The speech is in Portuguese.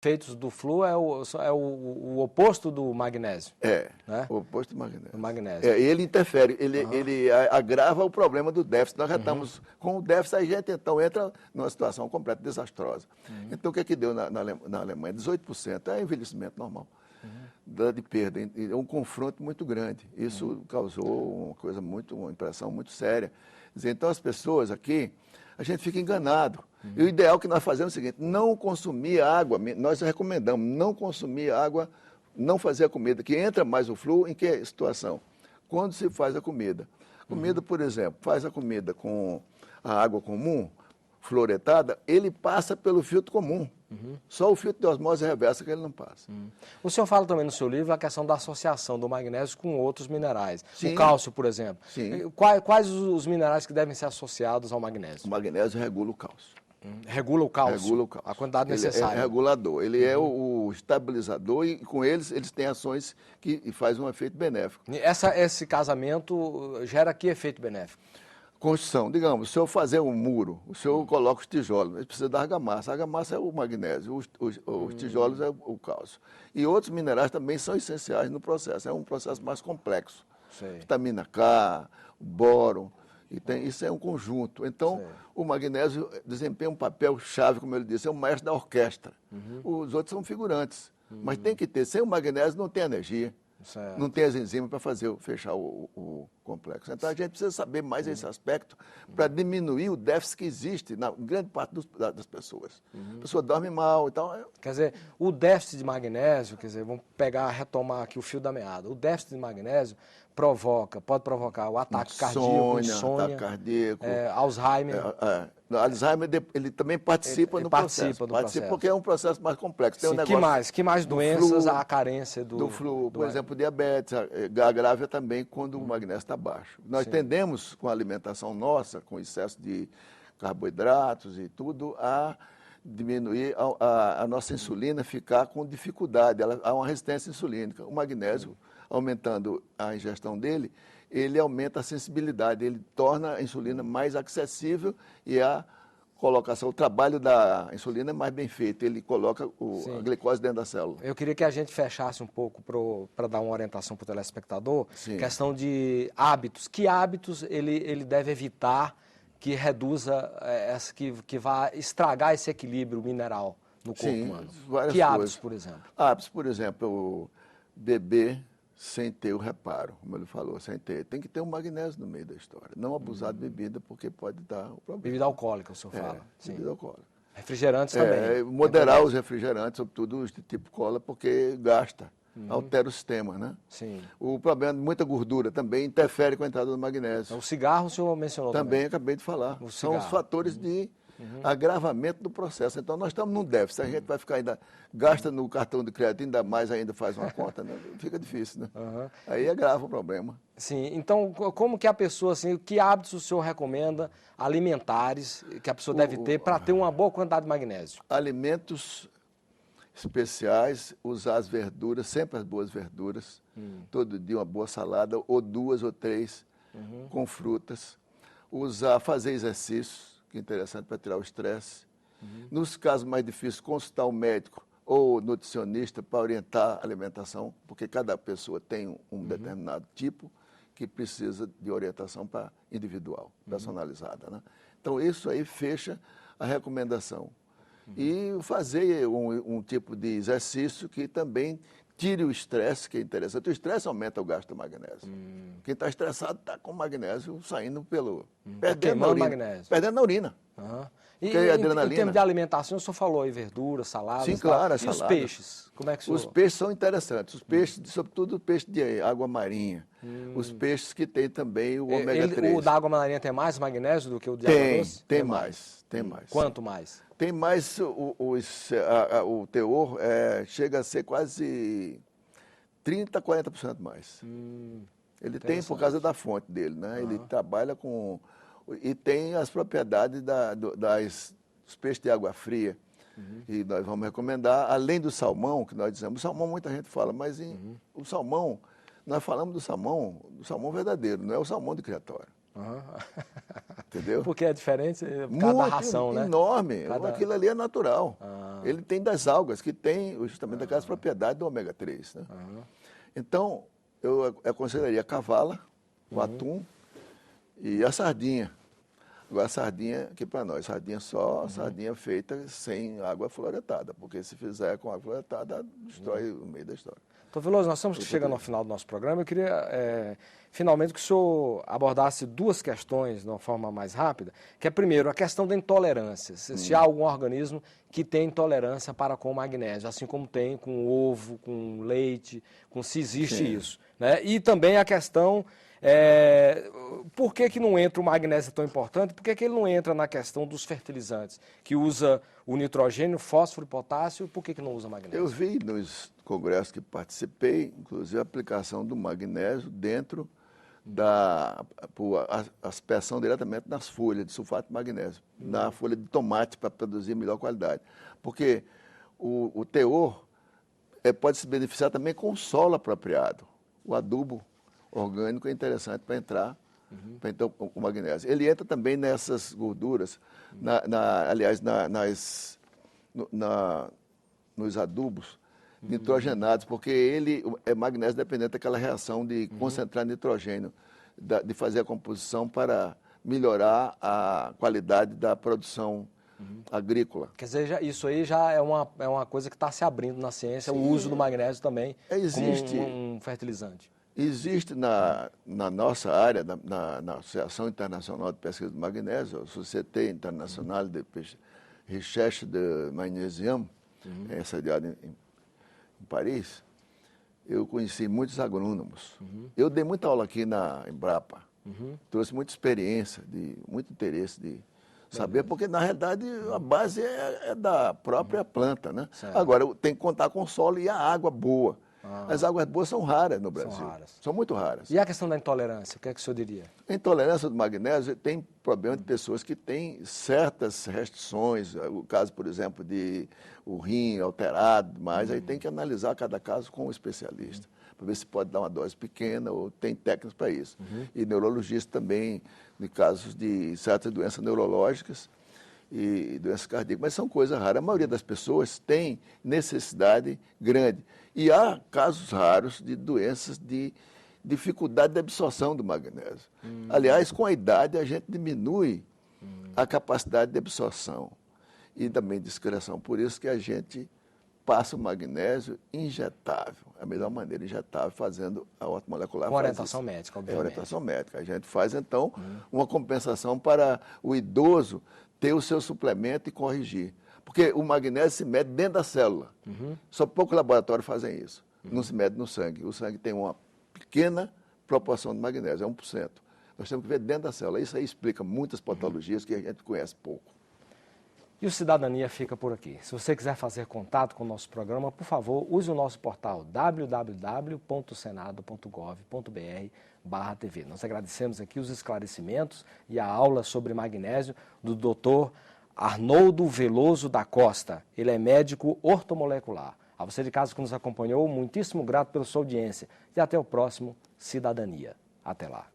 efeitos do flúor o oposto do magnésio. Né? O oposto do magnésio. O magnésio. Ele interfere, ele agrava o problema do déficit. Nós já estamos com o déficit, a gente então entra numa situação completa desastrosa. Então o que deu na Alemanha? 18% é envelhecimento normal. De perda, um confronto muito grande. Isso causou uma impressão muito séria. Então as pessoas aqui, a gente fica enganado. E o ideal que nós fazemos é o seguinte: não consumir água, nós recomendamos não consumir água, não fazer a comida, que entra mais o flúor em que situação? Quando se faz a comida. Comida, por exemplo, faz a comida com a água comum, fluoretada, ele passa pelo filtro comum. Só o filtro de osmose reversa que ele não passa. O senhor fala também no seu livro a questão da associação do magnésio com outros minerais. Sim. O cálcio, por exemplo. Sim. Quais os minerais que devem ser associados ao magnésio? O magnésio regula o cálcio. Regula o cálcio? Regula o cálcio. A quantidade necessária. Ele é regulador, ele é o estabilizador e com eles têm ações que fazem um efeito benéfico. Esse casamento gera que efeito benéfico? Construção, digamos, se eu fazer um muro, o senhor coloca os tijolos, mas precisa da argamassa. A argamassa é o magnésio, os tijolos é o cálcio. E outros minerais também são essenciais no processo, é um processo mais complexo. Sei. Vitamina K, o bóron, isso é um conjunto. Então, sei, o magnésio desempenha um papel chave, como ele disse, é o maestro da orquestra. Os outros são figurantes, mas tem que ter, sem o magnésio não tem energia. Certo. Não tem as enzimas para fechar o complexo. Então, a gente precisa saber mais esse aspecto para diminuir o déficit que existe na grande parte das pessoas. A pessoa dorme mal e tal. Quer dizer, o déficit de magnésio, vamos retomar aqui o fio da meada. O déficit de magnésio pode provocar o ataque cardíaco, insônia, ataque cardíaco, Alzheimer. Alzheimer, ele também participa do processo. Participa porque é um processo mais complexo. Tem um negócio que mais doenças a carência do flúor, por exemplo, diabetes, agrava também quando o magnésio está baixo. Nós tendemos, com a alimentação nossa, com excesso de carboidratos e tudo, a diminuir a nossa insulina, ficar com dificuldade, há uma resistência insulínica. O magnésio, aumentando a ingestão dele, ele aumenta a sensibilidade, ele torna a insulina mais acessível e a colocação, o trabalho da insulina é mais bem feito, ele coloca a glicose dentro da célula. Eu queria que a gente fechasse um pouco para dar uma orientação para o telespectador, questão de hábitos. Que hábitos ele deve evitar que reduza, que vá estragar esse equilíbrio mineral no corpo humano? Que hábitos, por exemplo? Hábitos, por exemplo, beber sem ter o reparo, como ele falou, sem ter. Tem que ter um magnésio no meio da história. Não abusar de bebida, porque pode dar o problema. Bebida alcoólica, o senhor fala. Bebida alcoólica. Refrigerantes também. Moderar os refrigerantes, sobretudo os de tipo cola, porque gasta, altera o sistema, né? Sim. O problema de muita gordura também interfere com a entrada do magnésio. O cigarro o senhor mencionou também. Também acabei de falar. São os fatores de agravamento do processo. Então, nós estamos num déficit. A gente vai ficar gasta no cartão de crédito, ainda mais ainda faz uma conta, né? Fica difícil, né? Aí agrava o problema. Sim. Então, como que a pessoa, que hábitos o senhor recomenda alimentares que a pessoa deve ter para ter uma boa quantidade de magnésio? Alimentos especiais, usar as verduras, sempre as boas verduras, todo dia uma boa salada, ou 2 ou 3 com frutas. Fazer exercícios, que é interessante para tirar o estresse. Nos casos mais difíceis, consultar o médico ou nutricionista para orientar a alimentação, porque cada pessoa tem um determinado tipo que precisa de orientação individual, personalizada, né? Então, isso aí fecha a recomendação. E fazer um tipo de exercício que também tire o estresse, que é interessante. O estresse aumenta o gasto do magnésio. Quem está estressado está com magnésio saindo perdendo na urina. Magnésio. Perdendo na urina. E em termos de alimentação, o senhor falou aí verduras, saladas. Sim, claro, e os peixes? Como é que o senhor... Os peixes são interessantes. Os peixes, sobretudo o peixe de água marinha. Os peixes que têm também o ômega 3. O da água marinha tem mais magnésio do que o de água doce? Tem mais. Tem mais. Quanto mais? Tem mais, o teor chega a ser quase 30%, 40% mais. Ele tem por causa da fonte dele, né? Ele trabalha com... E tem as propriedades dos peixes de água fria. E nós vamos recomendar, além do salmão, que nós dizemos, o salmão muita gente fala, mas o salmão, nós falamos do salmão verdadeiro, não é o salmão de criatório. Entendeu? Porque é diferente por causa da ração, né? Enorme. Aquilo ali é natural. Ele tem das algas, que tem justamente aquelas propriedades do ômega 3. Né? Então, eu aconselharia a cavala, o atum e a sardinha. Agora, a sardinha, aqui para nós, sardinha feita sem água fluoretada, porque se fizer com água fluoretada, destrói o meio da história. Doutor Veloso, nós estamos chegando ao final do nosso programa. Eu queria, finalmente, que o senhor abordasse duas questões de uma forma mais rápida, que é, primeiro, a questão da intolerância. Se há algum organismo que tem intolerância para com o magnésio, assim como tem com o ovo, com o leite, se existe isso. Né? E também a questão... por que não entra o magnésio tão importante? Por que ele não entra na questão dos fertilizantes, que usa o nitrogênio, fósforo e potássio? Por que não usa magnésio? Eu vi nos congressos que participei, inclusive a aplicação do magnésio dentro da aspersão diretamente nas folhas de sulfato de magnésio, na folha de tomate para produzir melhor qualidade. Porque o teor pode se beneficiar também com o solo apropriado, o adubo orgânico é interessante para entrar, para então, o magnésio. Ele entra também nessas gorduras, aliás, nos adubos nitrogenados, porque ele é magnésio dependente daquela reação de concentrar nitrogênio, de fazer a composição para melhorar a qualidade da produção agrícola. Quer dizer, isso aí já é uma coisa que está se abrindo na ciência, o uso do magnésio também como um fertilizante. Existe na nossa área, na Associação Internacional de Pesquisa do Magnésio, a Société Internationale de Recherche de Magnésium, sediada em Paris, eu conheci muitos agrônomos. Eu dei muita aula aqui na Embrapa, trouxe muita experiência, muito interesse de saber, porque na realidade a base é da própria planta, né? Agora, tem que contar com o solo e a água boa. As águas boas são raras no Brasil. São muito raras. E a questão da intolerância, o que é que o senhor diria? A intolerância do magnésio tem problema de pessoas que têm certas restrições, o caso, por exemplo, de o rim alterado, mas aí tem que analisar cada caso com um especialista, para ver se pode dar uma dose pequena ou tem técnicas para isso. E neurologista também, em casos de certas doenças neurológicas e doenças cardíacas, mas são coisas raras. A maioria das pessoas tem necessidade grande. E há casos raros de doenças de dificuldade de absorção do magnésio. Aliás, com a idade, a gente diminui a capacidade de absorção e também de excreção. Por isso que a gente passa o magnésio injetável, a melhor maneira, injetável, fazendo a ortomolecular. Com orientação médica, obviamente. Orientação médica. A gente faz, então, uma compensação para o idoso ter o seu suplemento e corrigir. Porque o magnésio se mede dentro da célula. Só poucos laboratórios fazem isso. Não se mede no sangue. O sangue tem uma pequena proporção de magnésio, é 1%. Nós temos que ver dentro da célula. Isso aí explica muitas patologias que a gente conhece pouco. E o Cidadania fica por aqui. Se você quiser fazer contato com o nosso programa, por favor, use o nosso portal www.senado.gov.br/TV. Nós agradecemos aqui os esclarecimentos e a aula sobre magnésio do Dr. Arnoldo Veloso da Costa. Ele é médico ortomolecular. A você de casa que nos acompanhou, muitíssimo grato pela sua audiência. E até o próximo Cidadania. Até lá.